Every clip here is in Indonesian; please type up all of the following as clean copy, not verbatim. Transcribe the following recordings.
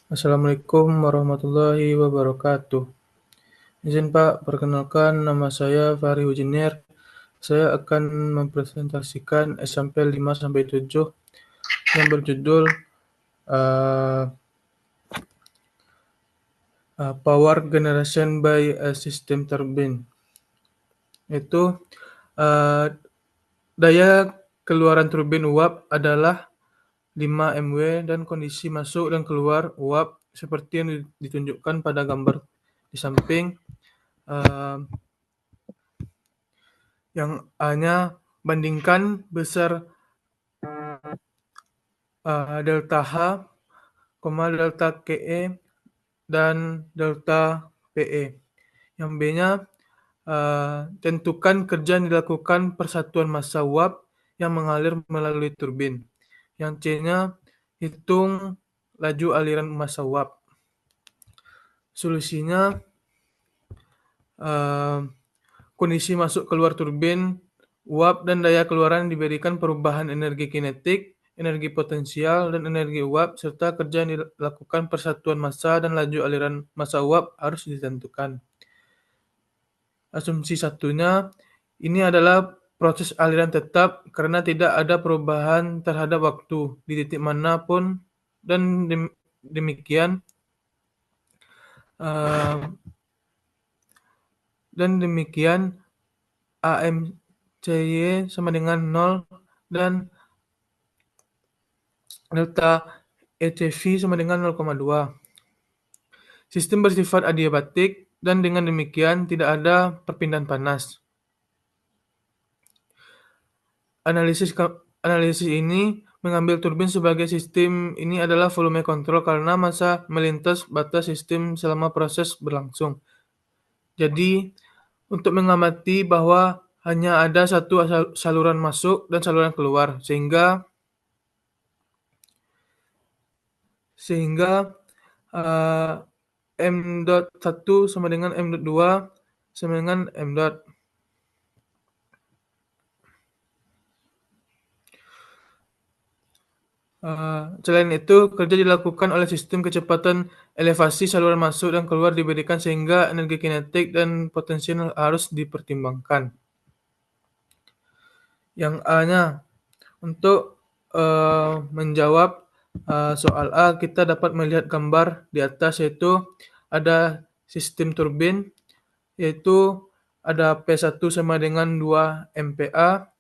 Assalamualaikum warahmatullahi wabarakatuh. Izin Pak, perkenalkan nama saya Fahri Hujinier. Saya akan mempresentasikan SMPL 5-7 yang berjudul uh, Power Generation by a System Turbine. Itu uh, daya keluaran turbin uap adalah 5 MW dan kondisi masuk dan keluar uap seperti yang ditunjukkan pada gambar di samping. Uh, yang A-nya bandingkan besar delta H, delta KE, dan delta PE. Yang B-nya tentukan kerja yang dilakukan persatuan massa uap yang mengalir melalui turbin. Yang C-nya hitung laju aliran massa uap. Solusinya kondisi masuk keluar turbin, uap dan daya keluaran diberikan perubahan energi kinetik, energi potensial, dan energi uap, serta kerja yang dilakukan persatuan massa dan laju aliran massa uap harus ditentukan. Asumsi satunya, ini adalah proses aliran tetap karena tidak ada perubahan terhadap waktu di titik manapun, dan demikian AMCY sama dengan 0 dan delta ECV sama dengan 0,2. Sistem bersifat adiabatik dan dengan demikian tidak ada perpindahan panas. Analisis ini mengambil turbin sebagai sistem ini adalah volume kontrol karena massa melintas batas sistem selama proses berlangsung. Jadi, untuk mengamati bahwa hanya ada satu saluran masuk dan saluran keluar, sehingga M.1 sama dengan M.2 sama dengan M. Selain itu, kerja dilakukan oleh sistem kecepatan elevasi saluran masuk dan keluar diberikan sehingga energi kinetik dan potensial harus dipertimbangkan. Yang A-nya, untuk menjawab soal A, kita dapat melihat gambar di atas, yaitu ada sistem turbin, yaitu ada P1 sama dengan 2 MPa,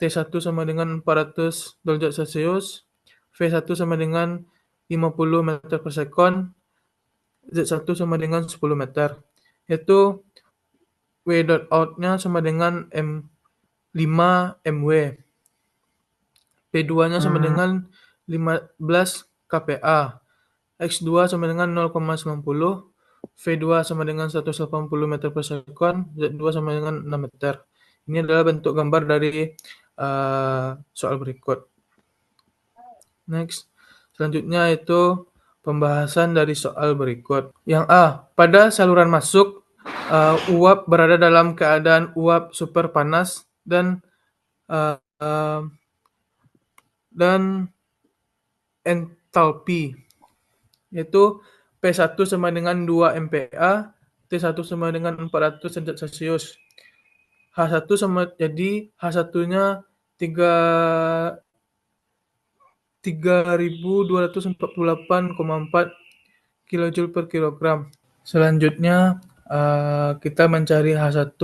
T1 sama dengan 400 derajat Celcius, V1 sama dengan 50 meter per sekon, Z1 sama dengan 10 meter. Yaitu W dot out-nya sama dengan M5 MW. P2-nya sama dengan 15 kPa. X2 sama dengan 0,90, V2 sama dengan 180 meter per sekon, Z2 sama dengan 6 meter. Ini adalah bentuk gambar dari soal berikut. Next. Selanjutnya itu pembahasan dari soal berikut. Yang A, pada saluran masuk, uap berada dalam keadaan uap super panas dan entalpi, yaitu P1 sama dengan 2 MPa, T1 sama dengan 400 derajat Celcius. H1 sama, jadi H1-nya 3248,4 kJ per kilogram. Selanjutnya kita mencari H1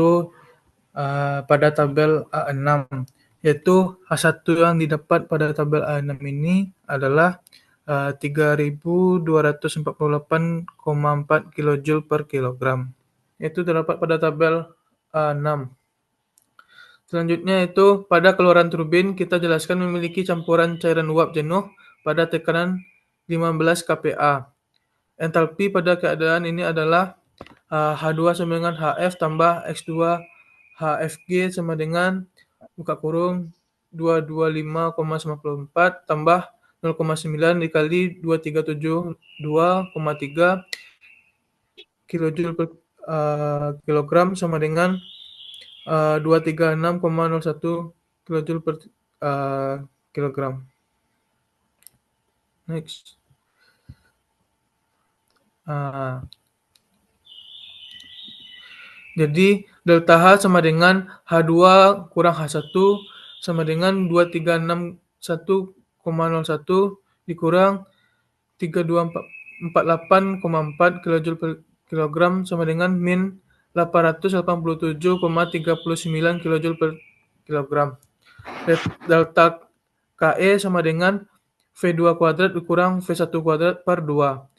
pada tabel A6, yaitu H1 yang didapat pada tabel A6 ini adalah 3248,4 kJ per kilogram. Itu terdapat pada tabel A6. Selanjutnya itu pada keluaran turbin kita jelaskan memiliki campuran cairan uap jenuh pada tekanan 15 kPa. Entalpi pada keadaan ini adalah H2 sama dengan HF tambah X2 HFG sama dengan buka kurung 225,94 tambah 0,9 dikali 2372,3 kJ per kilogram sama dengan 236,01 kJ per kilogram. Next. Nah, jadi delta H sama dengan H2 kurang H1 sama dengan 2361,01 dikurang 3248,4 kilojoule per kilogram sama dengan min 887,39 kilojoule per kilogram. Delta KE sama dengan V2 kuadrat dikurang V1 kuadrat per 2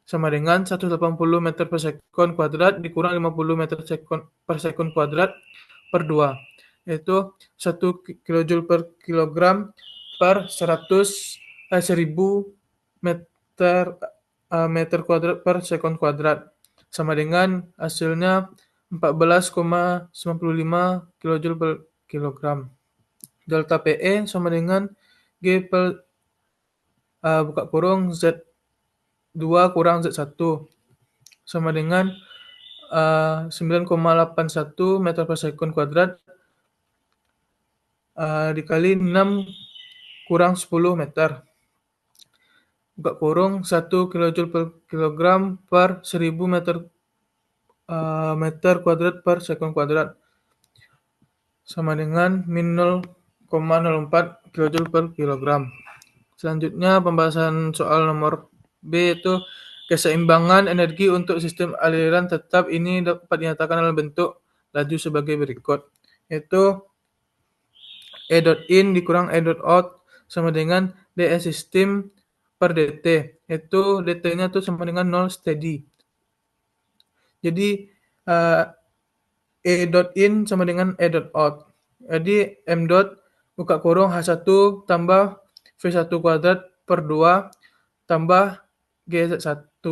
sama dengan 180 meter per sekon kuadrat dikurang 50 meter per sekon kuadrat per 2, yaitu 1 kilojoule per kilogram per 1000 meter kuadrat per sekon kuadrat, sama dengan hasilnya 14,95 kilojoule per kilogram. Delta PE sama dengan G per buka kurung Z2 kurang Z1 sama dengan 9,81 meter per sekon kuadrat dikali 6 kurang 10 meter. Buka kurung 1 kilojoule per kilogram per 1000 meter kuadrat per sekon kuadrat sama dengan min 0,04 kilojoule per kilogram. Selanjutnya pembahasan soal nomor B itu keseimbangan energi untuk sistem aliran tetap ini dapat dinyatakan dalam bentuk laju sebagai berikut, yaitu E dot in dikurang E dot out sama dengan dS sistem per dt, yaitu dt-nya itu sama dengan 0 steady. Jadi E dot in sama dengan E dot out. Jadi M dot buka kurung H1 tambah V1 kuadrat per 2 tambah GZ1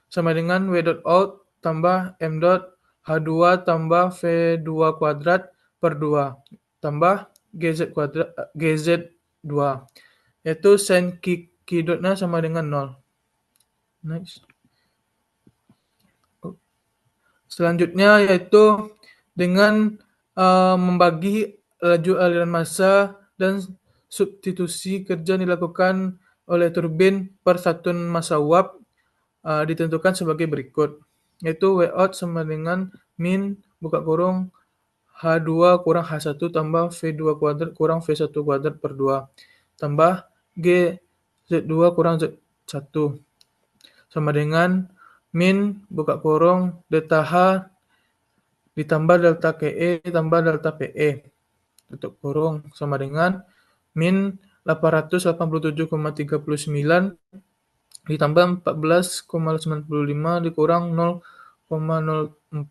sama dengan W dot out tambah M dot H2 tambah V2 kuadrat per 2 tambah GZ2, yaitu sin Q dotnya sama dengan 0. Next. Selanjutnya yaitu dengan membagi laju aliran massa dan substitusi kerja yang dilakukan oleh turbin per satuan massa uap ditentukan sebagai berikut, yaitu W out sama dengan min buka kurung H2 kurang H1 tambah V2 kuadrat kurang V1 kuadrat per 2 tambah G Z2 kurang Z1 sama dengan min buka kurung delta H ditambah delta KE tambah delta PE tutup kurung sama dengan min 887,39 ditambah 14,95 dikurang 0,04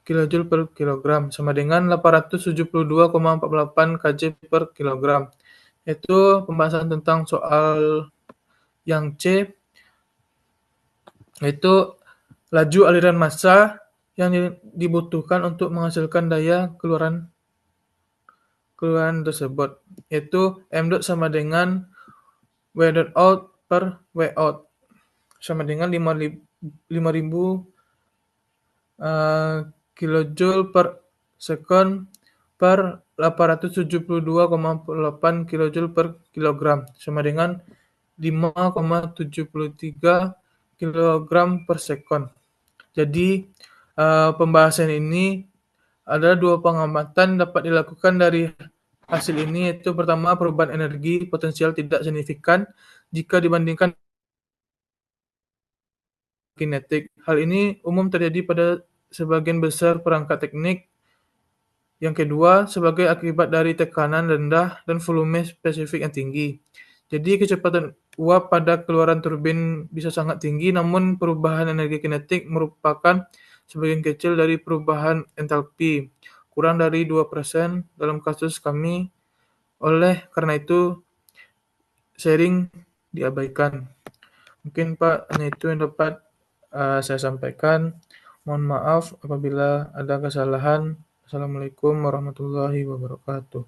kilojoule per kilogram sama dengan 872,48 kJ per kilogram. Itu pembahasan tentang soal yang C, yaitu laju aliran massa yang dibutuhkan untuk menghasilkan daya keluaran tersebut, yaitu M dot sama dengan W dot out per W out sama dengan 5000 kilojoule per sekon per 872,48 kilojoule per kilogram sama dengan 5,73 kilogram per sekon. Jadi pembahasan ini ada dua pengamatan dapat dilakukan dari hasil ini, yaitu pertama perubahan energi potensial tidak signifikan jika dibandingkan kinetik. Hal ini umum terjadi pada sebagian besar perangkat teknik. Yang kedua, sebagai akibat dari tekanan rendah dan volume spesifik yang tinggi. Jadi kecepatan uap pada keluaran turbin bisa sangat tinggi, namun perubahan energi kinetik merupakan sebagian kecil dari perubahan entalpi, kurang dari 2% dalam kasus kami. Oleh karena itu, sharing diabaikan. Mungkin Pak, hanya itu yang dapat saya sampaikan. Mohon maaf apabila ada kesalahan. Assalamualaikum warahmatullahi wabarakatuh.